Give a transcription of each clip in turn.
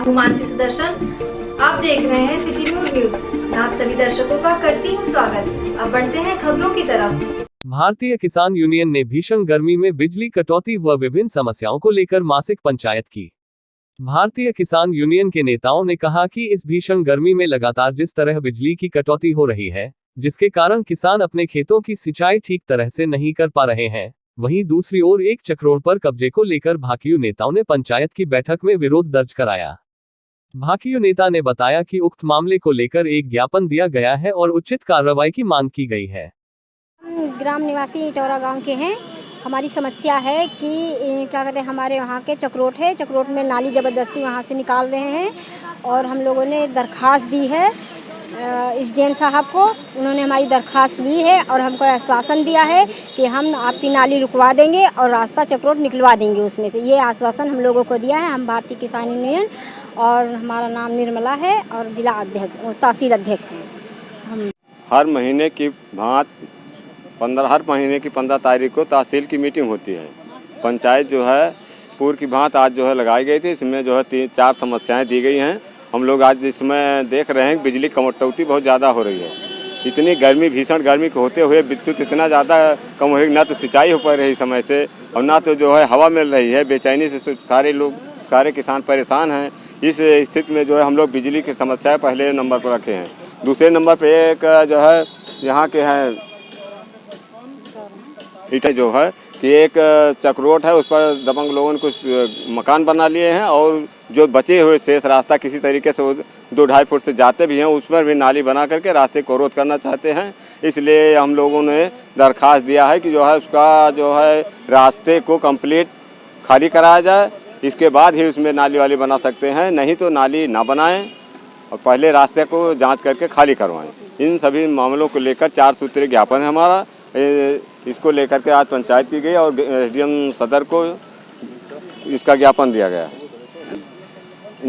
मानसी सुदर्शन, आप देख रहे हैं सिटी न्यूज। आप सभी दर्शकों का करती हूँ स्वागत। अब बढ़ते हैं खबरों की तरफ। भारतीय किसान यूनियन ने भीषण गर्मी में बिजली कटौती व विभिन्न समस्याओं को लेकर मासिक पंचायत की। भारतीय किसान यूनियन के नेताओं ने कहा कि इस भीषण गर्मी में लगातार जिस तरह बिजली की कटौती हो रही है, जिसके कारण किसान अपने खेतों की सिंचाई ठीक तरह से नहीं कर पा रहे हैं, वहीं दूसरी ओर एक चक्रोड़ पर कब्जे को लेकर भाकियू नेताओं ने पंचायत की बैठक में विरोध दर्ज कराया। भाकियू नेता ने बताया कि उक्त मामले को लेकर एक ज्ञापन दिया गया है और उचित कार्रवाई की मांग की गई है। हम ग्राम निवासी इटौरा गांव के हैं। हमारी समस्या है कि क्या कहते हैं, हमारे वहाँ के चक्रोट है, चक्रोट में नाली ज़बरदस्ती वहाँ से निकाल रहे हैं और हम लोगों ने दरख्वास्त दी है एसडीएम साहब को। उन्होंने हमारी दरख्वास्त ली है और हमको आश्वासन दिया है कि हम आपकी नाली रुकवा देंगे और रास्ता चक्रोट निकलवा देंगे उसमें से। ये आश्वासन हम लोगों को दिया है। हम भारतीय किसान यूनियन और हमारा नाम निर्मला है और जिला अध्यक्ष तहसील अध्यक्ष हैं हम। हर महीने की हर महीने की 15 तारीख को तहसील की मीटिंग होती है। पंचायत जो है पूर्व की भांत आज जो है लगाई गई थी। इसमें जो है 3-4 समस्याएं दी गई हैं। हम लोग आज इसमें देख रहे हैं कि बिजली कटौती बहुत ज़्यादा हो रही है। इतनी गर्मी, भीषण गर्मी के होते हुए विद्युत इतना ज़्यादा कम हो रही, ना तो सिंचाई हो पा रही समय से और ना तो जो है हवा मिल रही है। बेचैनी से सारे किसान परेशान हैं। इस स्थिति में जो है हम लोग बिजली की समस्या पहले नंबर पर रखे हैं। दूसरे नंबर पर एक जो है यहाँ के हैं इटा जो है कि एक चक्रोट है, उस पर दबंग लोगों ने कुछ मकान बना लिए हैं और जो बचे हुए शेष रास्ता किसी तरीके से 2-2.5 फुट से जाते भी हैं, उस पर भी नाली बना करके रास्ते को अवरोध करना चाहते हैं। इसलिए हम लोगों ने दरख्वास्त दिया है कि जो है उसका जो है रास्ते को कंप्लीट खाली कराया जाए। इसके बाद ही उसमें नाली वाली बना सकते हैं, नहीं तो नाली ना बनाएं और पहले रास्ते को जांच करके खाली करवाएं। इन सभी मामलों को लेकर 4 सूत्रीय ज्ञापन है हमारा। इसको लेकर के आज पंचायत की गई और एसडीएम सदर को इसका ज्ञापन दिया गया।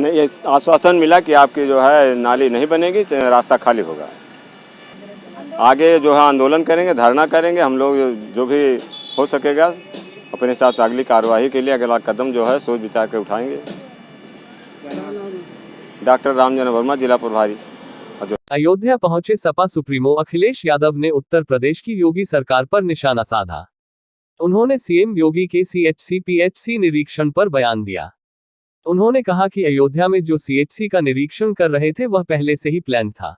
ये आश्वासन मिला कि आपकी जो है नाली नहीं बनेगी, रास्ता खाली होगा। आगे जो है आंदोलन करेंगे, धरना करेंगे। हम लोग जो भी हो सकेगा अपने हिसाब से अगली कार्यवाही के लिए अगला कदम जो है सोच विचार कर उठाएंगे। डॉक्टर रामजन वर्मा, जिला प्रभारी। अयोध्या पहुंचे सपा सुप्रीमो अखिलेश यादव ने उत्तर प्रदेश की योगी सरकार पर निशाना साधा। उन्होंने सीएम योगी के सीएचसी-पीएचसी निरीक्षण पर बयान दिया। उन्होंने कहा कि अयोध्या में जो सीएचसी का निरीक्षण कर रहे थे वह पहले से ही प्लान था,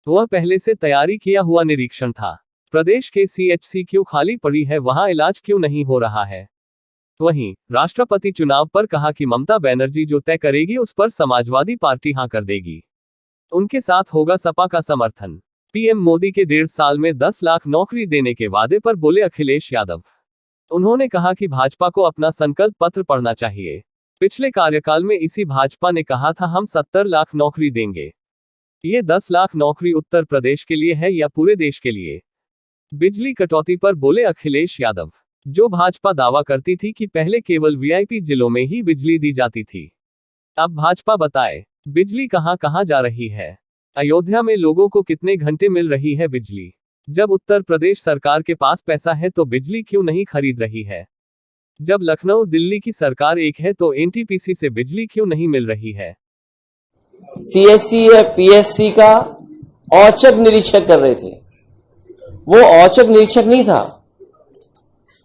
वह पहले से तैयारी किया हुआ निरीक्षण था। प्रदेश के सीएचसी क्यों खाली पड़ी है, वहां इलाज क्यों नहीं हो रहा है। वहीं राष्ट्रपति चुनाव पर कहा कि ममता बनर्जी जो तय करेगी उस पर समाजवादी पार्टी हां कर देगी, उनके साथ होगा सपा का समर्थन। पीएम मोदी के 1.5 साल में 10 लाख नौकरी देने के वादे पर बोले अखिलेश यादव। उन्होंने कहा कि भाजपा को अपना संकल्प पत्र पढ़ना चाहिए। पिछले कार्यकाल में इसी भाजपा ने कहा था हम 70 लाख नौकरी देंगे। ये 10 लाख नौकरी उत्तर प्रदेश के लिए है या पूरे देश के लिए। बिजली कटौती पर बोले अखिलेश यादव। जो भाजपा दावा करती थी कि पहले केवल वीआईपी जिलों में ही बिजली दी जाती थी, अब भाजपा बताए बिजली कहां कहां जा रही है। अयोध्या में लोगों को कितने घंटे मिल रही है बिजली। जब उत्तर प्रदेश सरकार के पास पैसा है तो बिजली क्यों नहीं खरीद रही है। जब लखनऊ दिल्ली की सरकार एक है तो एनटीपीसी से बिजली क्यों नहीं मिल रही है। सीएससी या पीएससी का औचक निरीक्षक कर रहे थे। वो औचक निरीक्षक नहीं था,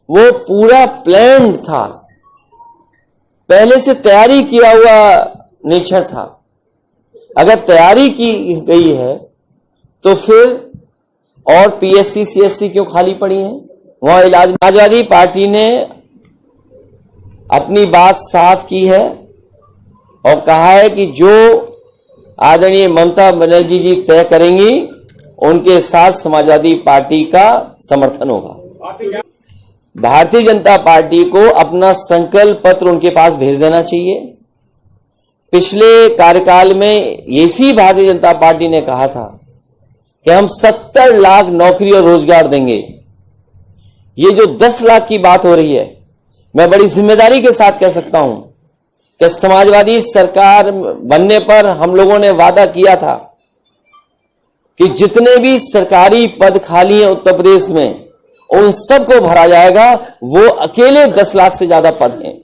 वो पूरा प्लान था, पहले से तैयारी किया हुआ निरीक्षण था। अगर तैयारी की गई है तो फिर और पीएससी सीएससी क्यों खाली पड़ी हैं, वहां इलाज। समाजवादी पार्टी ने अपनी बात साफ की है और कहा है कि जो आदरणीय ममता बनर्जी जी तय करेंगी उनके साथ समाजवादी पार्टी का समर्थन होगा। भारतीय जनता पार्टी को अपना संकल्प पत्र उनके पास भेज देना चाहिए। पिछले कार्यकाल में इसी भारतीय जनता पार्टी ने कहा था कि हम 70 लाख नौकरी और रोजगार देंगे। ये जो 10 लाख की बात हो रही है, मैं बड़ी जिम्मेदारी के साथ कह सकता हूं कि समाजवादी सरकार बनने पर हम लोगों ने वादा किया था कि जितने भी सरकारी पद खाली हैं उत्तर प्रदेश में उन सबको भरा जाएगा। वो अकेले 10 लाख से ज्यादा पद हैं।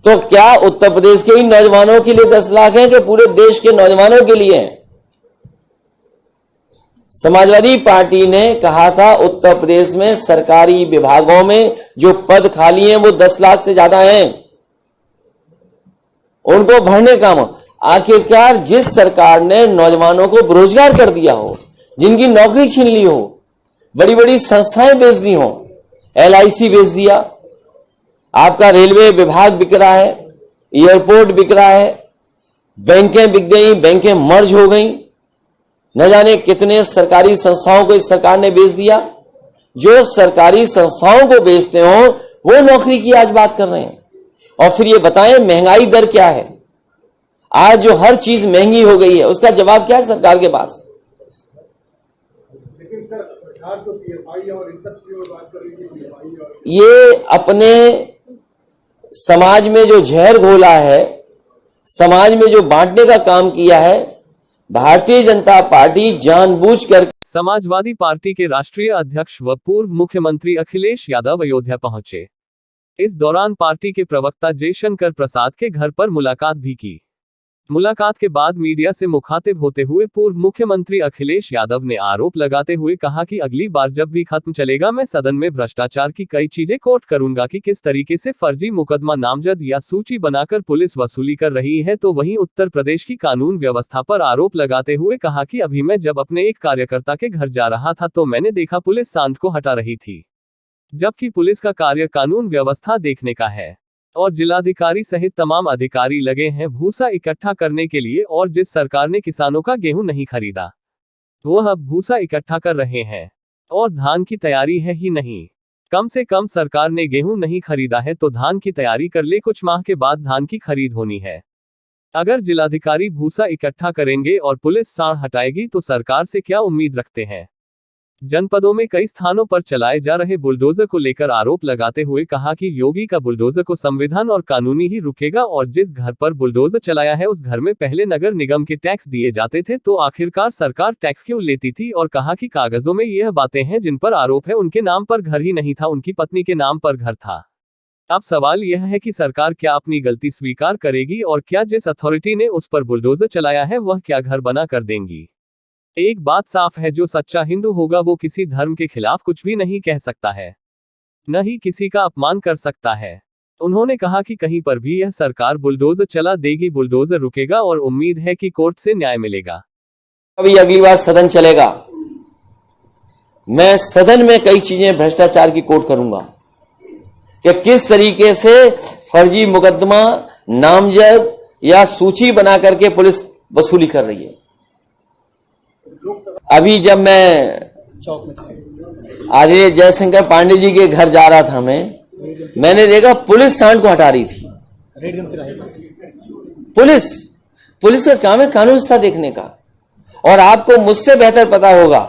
तो क्या उत्तर प्रदेश के ही नौजवानों के लिए 10 लाख हैं कि पूरे देश के नौजवानों के लिए हैं? समाजवादी पार्टी ने कहा था उत्तर प्रदेश में सरकारी विभागों में जो पद खाली हैं वो 10 लाख से ज्यादा हैं, उनको भरने का। आखिरकार जिस सरकार ने नौजवानों को बेरोजगार कर दिया हो, जिनकी नौकरी छीन ली हो, बड़ी बड़ी संस्थाएं बेच दी हो, LIC बेच दिया, आपका रेलवे विभाग बिक रहा है, एयरपोर्ट बिक रहा है, बैंकें बिक गई, बैंकें मर्ज हो गई, न जाने कितने सरकारी संस्थाओं को इस सरकार ने बेच दिया। जो सरकारी संस्थाओं को बेचते हो वो नौकरी की आज बात कर रहे हैं। और फिर ये बताएं महंगाई दर क्या है? आज जो हर चीज महंगी हो गई है उसका जवाब क्या है सरकार के पास? लेकिन सर सरकार तो PFI और इन सब चीजों की बात कर रही है, PFI और ये अपने समाज में जो जहर घोला है, समाज में जो बांटने का काम किया है, भारतीय जनता पार्टी जानबूझकर। समाजवादी पार्टी के राष्ट्रीय अध्यक्ष व पूर्व मुख्यमंत्री अखिलेश यादव अयोध्या पहुंचे। इस दौरान पार्टी के प्रवक्ता जयशंकर प्रसाद के घर पर मुलाकात भी की। मुलाकात के बाद मीडिया से मुखातिब होते हुए पूर्व मुख्यमंत्री अखिलेश यादव ने आरोप लगाते हुए कहा कि अगली बार जब भी खत्म चलेगा मैं सदन में भ्रष्टाचार की कई चीजें कोट करूंगा कि किस तरीके से फर्जी मुकदमा नामजद या सूची बनाकर पुलिस वसूली कर रही है। तो वहीं उत्तर प्रदेश की कानून व्यवस्था पर आरोप लगाते हुए कहा कि अभी मैं जब अपने एक कार्यकर्ता के घर जा रहा था तो मैंने देखा पुलिस सांड को हटा रही थी, जबकि पुलिस का कार्य कानून व्यवस्था देखने का है और जिलाधिकारी सहित तमाम अधिकारी लगे हैं भूसा इकट्ठा करने के लिए। और जिस सरकार ने किसानों का गेहूं नहीं खरीदा वह अब भूसा इकट्ठा कर रहे हैं और धान की तैयारी है ही नहीं। कम से कम सरकार ने गेहूं नहीं खरीदा है तो धान की तैयारी कर ले, कुछ माह के बाद धान की खरीद होनी है। अगर जिलाधिकारी भूसा इकट्ठा करेंगे और पुलिस सांड हटाएगी तो सरकार से क्या उम्मीद रखते हैं? जनपदों में कई स्थानों पर चलाए जा रहे बुलडोजर को लेकर आरोप लगाते हुए कहा कि योगी का बुलडोजर को संविधान और कानूनी ही रुकेगा और जिस घर पर बुलडोजर चलाया है उस घर में पहले नगर निगम के टैक्स दिए जाते थे तो आखिरकार सरकार टैक्स क्यों लेती थी? और कहा कि कागजों में यह बातें हैं जिन पर आरोप है उनके नाम पर घर ही नहीं था, उनकी पत्नी के नाम पर घर था। अब सवाल यह है कि सरकार क्या अपनी गलती स्वीकार करेगी और क्या जिस अथॉरिटी ने उस पर बुलडोजर चलाया है वह क्या घर बना कर देंगी? एक बात साफ है, जो सच्चा हिंदू होगा वो किसी धर्म के खिलाफ कुछ भी नहीं कह सकता है, न ही किसी का अपमान कर सकता है। उन्होंने कहा कि कहीं पर भी यह सरकार बुलडोजर चला देगी, बुलडोजर रुकेगा और उम्मीद है कि कोर्ट से न्याय मिलेगा। अभी अगली बार सदन चलेगा, मैं सदन में कई चीजें भ्रष्टाचार की कोर्ट करूंगा कि किस तरीके से फर्जी मुकदमा नामजद या सूची बना करके पुलिस वसूली कर रही है। अभी जब मैं आदरणीय जयशंकर पांडे जी के घर जा रहा था मैंने देखा पुलिस सांड को हटा रही थी। पुलिस का काम है कानून व्यवस्था देखने का। और आपको मुझसे बेहतर पता होगा,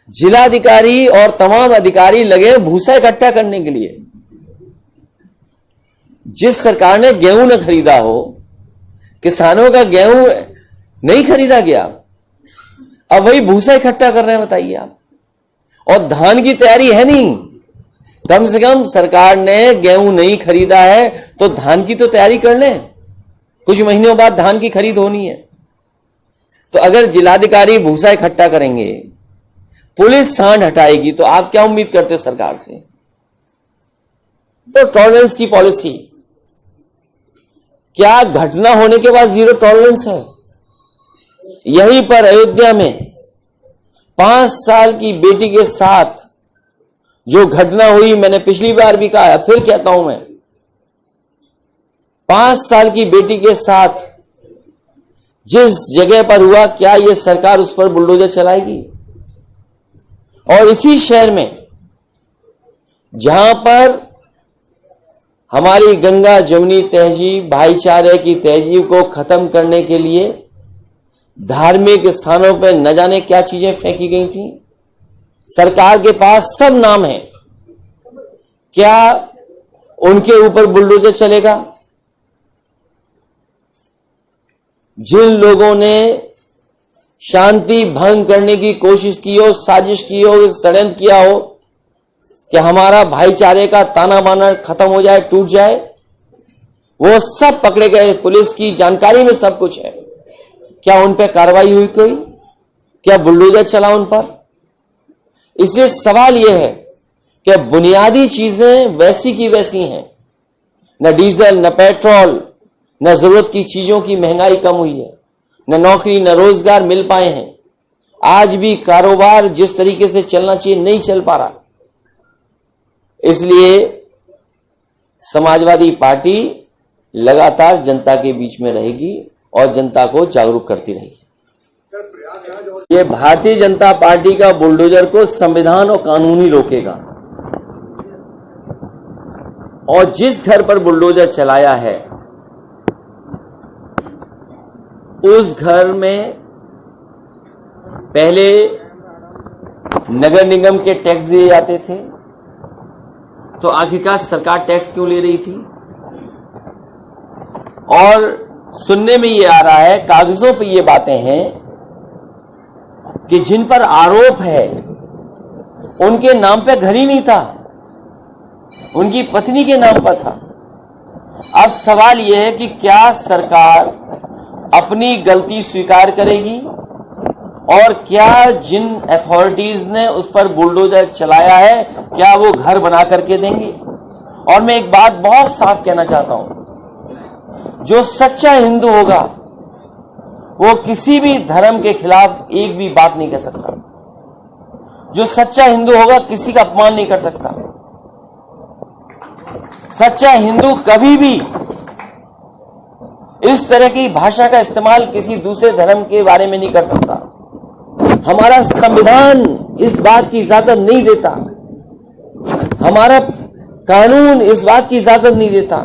जिलाधिकारी और तमाम अधिकारी लगे भूसा इकट्ठा करने के लिए। जिस सरकार ने गेहूं न खरीदा हो, किसानों का गेहूं नहीं खरीदा गया, अब वही भूसा इकट्ठा कर रहे हैं, बताइए आप। और धान की तैयारी है नहीं, कम से कम सरकार ने गेहूं नहीं खरीदा है तो धान की तो तैयारी कर लें, कुछ महीनों बाद धान की खरीद होनी है। तो अगर जिलाधिकारी भूसा इकट्ठा करेंगे, पुलिस सांड हटाएगी, तो आप क्या उम्मीद करते हो सरकार से? तो टॉलरेंस की पॉलिसी, क्या घटना होने के बाद जीरो टॉलरेंस है? यहीं पर अयोध्या में 5 साल की बेटी के साथ जो घटना हुई, मैंने पिछली बार भी कहा, फिर कहता हूं मैं, 5 साल की बेटी के साथ जिस जगह पर हुआ, क्या यह सरकार उस पर बुलडोजर चलाएगी? और इसी शहर में जहां पर हमारी गंगा जमुनी तहजीब, भाईचारे की तहजीब को खत्म करने के लिए धार्मिक स्थानों पर न जाने क्या चीजें फेंकी गई थी, सरकार के पास सब नाम है, क्या उनके ऊपर बुलडोजर चलेगा? जिन लोगों ने शांति भंग करने की कोशिश की हो, साजिश की हो, षड्यंत्र किया हो कि हमारा भाईचारे का ताना बाना खत्म हो जाए, टूट जाए, वो सब पकड़े गए, पुलिस की जानकारी में सब कुछ है। क्या उन पर कार्रवाई हुई कोई? क्या बुलडोजर चला उन पर? इसलिए सवाल यह है कि बुनियादी चीजें वैसी की वैसी हैं, न डीजल न पेट्रोल न जरूरत की चीजों की महंगाई कम हुई है, न नौकरी न रोजगार मिल पाए हैं। आज भी कारोबार जिस तरीके से चलना चाहिए नहीं चल पा रहा। इसलिए समाजवादी पार्टी लगातार जनता के बीच में रहेगी और जनता को जागरूक करती रहेगी। ये भारतीय जनता पार्टी का बुलडोजर को संविधान और कानून ही रोकेगा, और जिस घर पर बुलडोजर चलाया है उस घर में पहले नगर निगम के टैक्स दिए जाते थे, तो आखिरकार सरकार टैक्स क्यों ले रही थी? और सुनने में ये आ रहा है, कागजों पे ये बातें हैं कि जिन पर आरोप है उनके नाम पे घर ही नहीं था, उनकी पत्नी के नाम पर था। अब सवाल यह है कि क्या सरकार अपनी गलती स्वीकार करेगी और क्या जिन अथॉरिटीज ने उस पर बुलडोजर चलाया है क्या वो घर बना करके देंगे? और मैं एक बात बहुत साफ कहना चाहता हूं, जो सच्चा हिंदू होगा वो किसी भी धर्म के खिलाफ एक भी बात नहीं कर सकता। जो सच्चा हिंदू होगा किसी का अपमान नहीं कर सकता। सच्चा हिंदू कभी भी इस तरह की भाषा का इस्तेमाल किसी दूसरे धर्म के बारे में नहीं कर सकता। हमारा संविधान इस बात की इजाजत नहीं देता, हमारा कानून इस बात की इजाजत नहीं देता।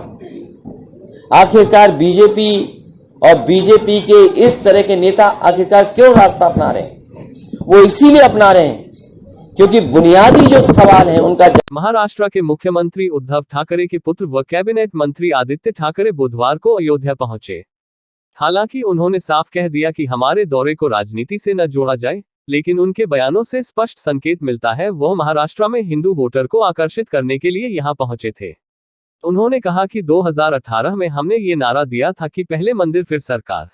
आखिरकार बीजेपी और बीजेपी के इस तरह के नेता आखिरकार क्यों रास्ता अपना रहे हैं? वो इसीलिए अपना रहे हैं क्योंकि बुनियादी जो सवाल है उनका। महाराष्ट्र के मुख्यमंत्री उद्धव ठाकरे के पुत्र व कैबिनेट मंत्री आदित्य ठाकरे बुधवार को अयोध्या पहुंचे। हालांकि उन्होंने साफ कह दिया कि हमारे दौरे को राजनीति से न जोड़ा जाए, लेकिन उनके बयानों से स्पष्ट संकेत मिलता है वह महाराष्ट्र में हिंदू वोटर को आकर्षित करने के लिए यहां पहुंचे थे। उन्होंने कहा कि 2018 में हमने ये नारा दिया था कि पहले मंदिर फिर सरकार,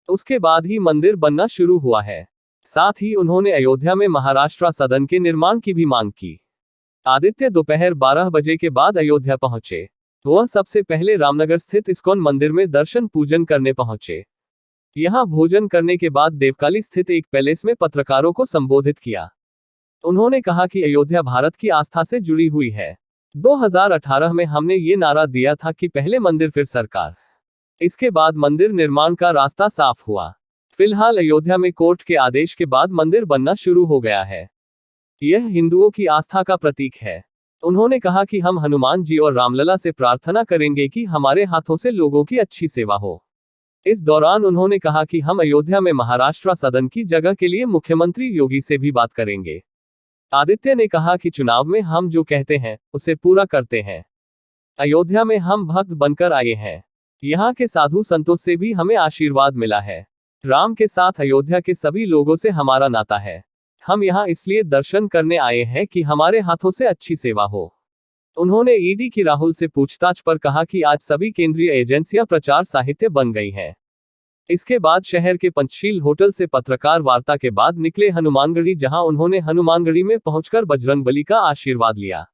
उसके बाद ही मंदिर बनना शुरू हुआ है। साथ ही उन्होंने अयोध्या में महाराष्ट्र सदन के निर्माण की भी मांग की। आदित्य दोपहर 12 बजे के बाद अयोध्या पहुंचे। वह सबसे पहले रामनगर स्थित इस्कॉन मंदिर में दर्शन पूजन करने पहुंचे। यहां भोजन करने के बाद देवकाली स्थित एक पैलेस में पत्रकारों को संबोधित किया। उन्होंने कहा कि अयोध्या भारत की आस्था से जुड़ी हुई है। 2018 में हमने ये नारा दिया था कि पहले मंदिर फिर सरकार, इसके बाद मंदिर निर्माण का रास्ता साफ हुआ। फिलहाल अयोध्या में कोर्ट के आदेश के बाद मंदिर बनना शुरू हो गया है। यह हिंदुओं की आस्था का प्रतीक है। उन्होंने कहा कि हम हनुमान जी और रामलला से प्रार्थना करेंगे कि हमारे हाथों से लोगों की अच्छी सेवा हो। इस दौरान उन्होंने कहा कि हम अयोध्या में महाराष्ट्र सदन की जगह के लिए मुख्यमंत्री योगी से भी बात करेंगे। आदित्य ने कहा कि चुनाव में हम जो कहते हैं उसे पूरा करते हैं। अयोध्या में हम भक्त बनकर आए हैं। यहाँ के साधु संतों से भी हमें आशीर्वाद मिला है। राम के साथ अयोध्या के सभी लोगों से हमारा नाता है। हम यहाँ इसलिए दर्शन करने आए हैं कि हमारे हाथों से अच्छी सेवा हो। उन्होंने ईडी की राहुल से पूछताछ पर कहा कि आज सभी केंद्रीय एजेंसियां प्रचार साहित्य बन गई हैं। इसके बाद शहर के पंचशील होटल से पत्रकार वार्ता के बाद निकले हनुमानगढ़ी, जहां उन्होंने हनुमानगढ़ी में पहुंचकर बजरंगबली का आशीर्वाद लिया।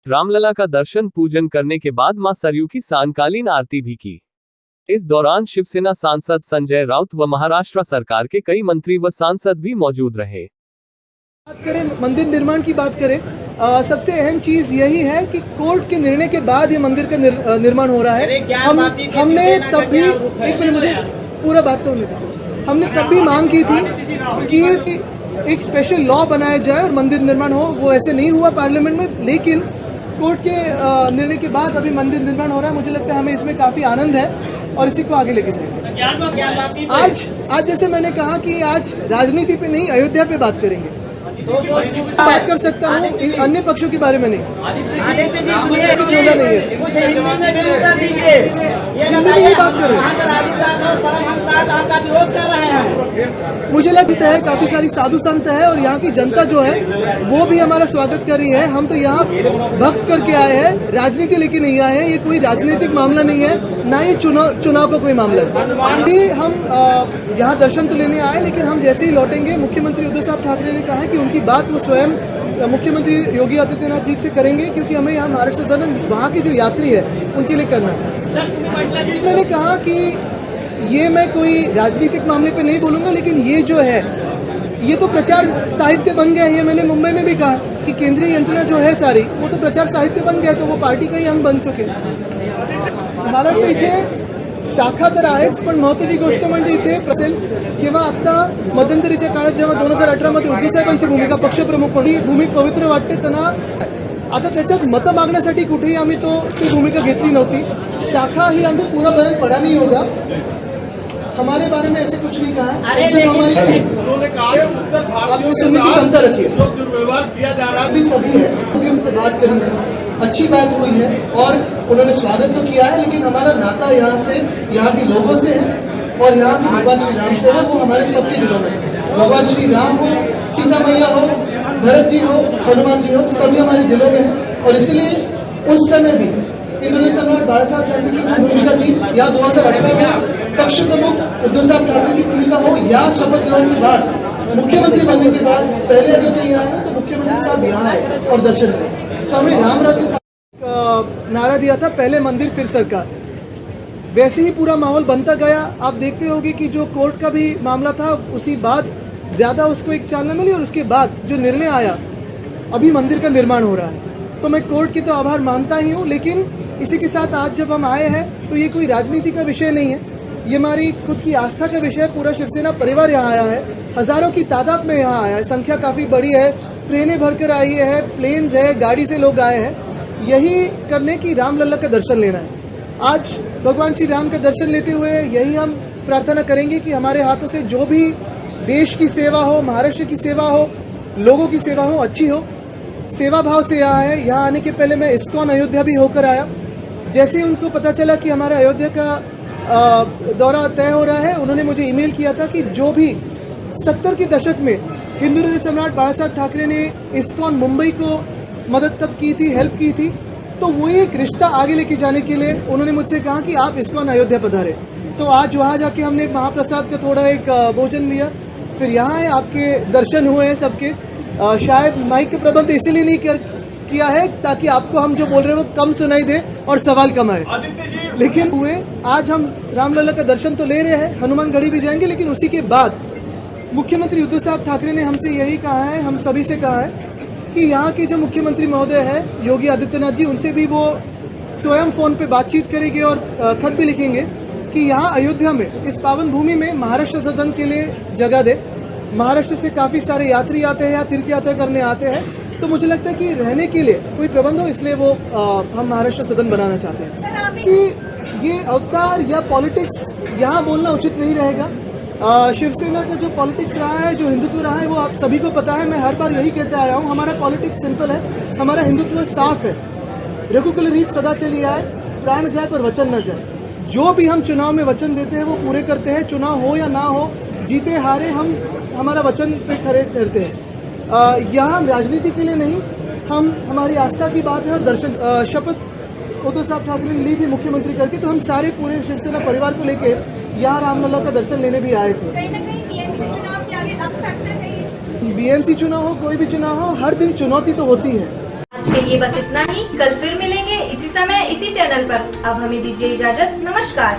रामलला का दर्शन पूजन करने के बाद मां सरयू की सायंकालीन आरती भी की। इस दौरान शिवसेना सांसद संजय राउत व महाराष्ट्र सरकार के कई मंत्री व सांसद भी मौजूद रहे। बात करें मंदिर निर्माण की बात करें, सबसे अहम चीज यही है कि कोर्ट के निर्णय के बाद ये मंदिर का निर्माण हो रहा है। हमने तब भी, एक मिनट मुझे पूरा बात तो नहीं थी, हमने तब भी मांग की थी कि एक स्पेशल लॉ बनाया जाए और मंदिर निर्माण हो। वो ऐसे नहीं हुआ पार्लियामेंट में, लेकिन कोर्ट के निर्णय के बाद अभी मंदिर निर्माण हो रहा है। मुझे लगता है हमें इसमें काफी आनंद है और इसी को आगे लेके जाएंगे। आज जैसे मैंने कहा कि आज राजनीति पे नहीं, अयोध्या पे बात करेंगे। बात कर सकता हूँ अन्य पक्षों के बारे में नहीं। हिंदी में ही बात बात कर रहे हैं। मुझे लगता है काफी सारी साधु संत है और यहाँ की जनता जो है वो भी हमारा स्वागत कर रही है। हम तो यहाँ भक्त करके आए हैं, राजनीति लेके नहीं आए हैं। ये कोई राजनीतिक मामला नहीं है, ना ये चुनाव का कोई मामला है। हम यहाँ दर्शन तो लेने आए, लेकिन हम जैसे ही लौटेंगे, मुख्यमंत्री उद्धव साहब ठाकरे ने कहा है कि उनकी बात वो स्वयं मुख्यमंत्री योगी आदित्यनाथ जी से करेंगे, क्योंकि हमें यहाँ महाराष्ट्र सदन वहाँ के जो यात्री है उनके लिए करना है। मैंने कहा कि ये मैं कोई राजनीतिक मामले पे नहीं बोलूंगा, लेकिन ये जो है ये तो प्रचार साहित्य बन गया है। मैंने मुंबई में भी कहा कि केंद्रीय यंत्रणा जो है सारी वो तो प्रचार साहित्य बन गया, तो वो पार्टी का ही अंग बन चुके। महाराष्ट्र इथे शाखा तर आहेच, पण महत्त्वाची गोष्ट म्हणजे इथे असेल किंवा आता मध्यंतरीच्या काळात जेव्हा 2018 मध्ये उद्धव साहेबांची भूमिका पक्षप्रमुख म्हणून ही भूमिका पवित्र वाटते त्यांना। आता त्याच्यात मतं मागण्यासाठी कुठेही आम्ही ती भूमिका घेतली नव्हती। शाखा ही आमचा पूरा बयान पढ़ा नहीं होगा, हमारे बारे में ऐसे कुछ नहीं कहा है। उन्होंने कहा है उत्तर भारत में सुनने की क्षमता रखिए, जो दुर्व्यवहार किया जा रहा है सभी है, अभी उनसे बात करी है, अच्छी बात हुई है और उन्होंने स्वागत तो किया है, लेकिन हमारा नाता यहाँ से, यहाँ के लोगों से है और यहाँ के भगवान श्री राम से है। वो हमारे सबके दिलों में, भगवान श्री राम हो, सीता मैया हो, भरत जी हो, हनुमान जी हो, सभी हमारे दिलों में है। और इसलिए उस समय भी हिंदू सम्राट बाला साहब ठाकरे की जो भूमिका थी, या 2018 में पक्ष प्रमुख उद्धव साहब ठाकरे की भूमिका हो, या शपथ ग्रहण के बाद मुख्यमंत्री बनने के बाद पहले अगर कहीं आए हैं तो मुख्यमंत्री साहब यहाँ आए और दर्शन करें। तो हमने राम राज्य नारा दिया था, पहले मंदिर फिर सरकार। वैसे ही पूरा माहौल बनता गया। आप देखते होंगे कि जो कोर्ट का भी मामला था उसी बाद ज्यादा उसको एक चालना मिली और उसके बाद जो निर्णय आया, अभी मंदिर का निर्माण हो रहा है। तो मैं कोर्ट की तो आभार मानता ही हूँ, लेकिन इसी के साथ आज जब हम आए हैं तो ये कोई राजनीति का विषय नहीं है, ये हमारी खुद की आस्था का विषय है। पूरा शिवसेना परिवार यहाँ आया है, हजारों की तादाद में यहाँ आया है, संख्या काफी बड़ी है, ट्रेनें भरकर आई है, प्लेन्स है, गाड़ी से लोग आए हैं यही करने की रामलला का दर्शन लेना है। आज भगवान श्री राम का दर्शन लेते हुए यही हम प्रार्थना करेंगे कि हमारे हाथों से जो भी देश की सेवा हो, महाराष्ट्र की सेवा हो, लोगों की सेवा हो, अच्छी हो। सेवा भाव से यहाँ है। यहाँ आने के पहले मैं इस्कॉन अयोध्या भी होकर आया। जैसे ही उनको पता चला कि हमारा अयोध्या का दौरा तय हो रहा है, उन्होंने मुझे ईमेल किया था कि जो भी 70 के दशक में हिंदू हृदय सम्राट बाला साहब ठाकरे ने इस्कॉन मुंबई को मदद तब की थी, हेल्प की थी, तो वो एक रिश्ता आगे लेके जाने के लिए उन्होंने मुझसे कहा कि आप इस्कॉन अयोध्या पधारे। तो आज वहाँ जाके हमने महाप्रसाद का थोड़ा एक भोजन लिया, फिर यहाँ है, आपके दर्शन हुए हैं सबके। शायद माइक का प्रबंध इसीलिए नहीं किया है ताकि आपको हम जो बोल रहे हैं वो कम सुनाई दे और सवाल कम आए, लेकिन हुए। आज हम रामलला का दर्शन तो ले रहे हैं, हनुमानगढ़ी भी जाएंगे, लेकिन उसी के बाद मुख्यमंत्री उद्धव साहब ठाकरे ने हमसे यही कहा है, हम सभी से कहा है कि यहाँ के जो मुख्यमंत्री महोदय है योगी आदित्यनाथ जी, उनसे भी वो स्वयं फोन पे बातचीत करेंगे और खत भी लिखेंगे कि यहाँ अयोध्या में, इस पावन भूमि में महाराष्ट्र सदन के लिए जगह दे। महाराष्ट्र से काफ़ी सारे यात्री आते हैं, यहाँ तीर्थ यात्रा करने आते हैं, तो मुझे लगता है कि रहने के लिए कोई प्रबंध हो, इसलिए वो हम महाराष्ट्र सदन बनाना चाहते हैं। कि ये अवतार या पॉलिटिक्स यहाँ बोलना उचित नहीं रहेगा। शिवसेना का जो पॉलिटिक्स रहा है, जो हिंदुत्व रहा है, वो आप सभी को पता है। मैं हर बार यही कहते आया हूँ, हमारा पॉलिटिक्स सिंपल है, हमारा हिंदुत्व साफ है। रघुकुल रीत सदा चली आए, प्राण जाए पर वचन न जाए। जो भी हम चुनाव में वचन देते हैं वो पूरे करते हैं, चुनाव हो या ना हो, जीते हारे हम हमारा वचन पे खड़े ठहरते हैं। यहाँ हम राजनीति के लिए नहीं, हम हमारी आस्था की बात है। और दर्शन शपथ उद्धव साहब ठाकरे ने ली थी मुख्यमंत्री करके, तो हम सारे पूरे शिवसेना परिवार को लेके यहाँ रामलला का दर्शन लेने भी आए थे। बीएमसी चुनाव हो, कोई भी चुनाव हो, हर दिन चुनौती तो होती है। आज के लिए बस इतना ही, कल फिर मिलेंगे इसी समय इसी चैनल पर। अब हमें दीजिए इजाजत, नमस्कार।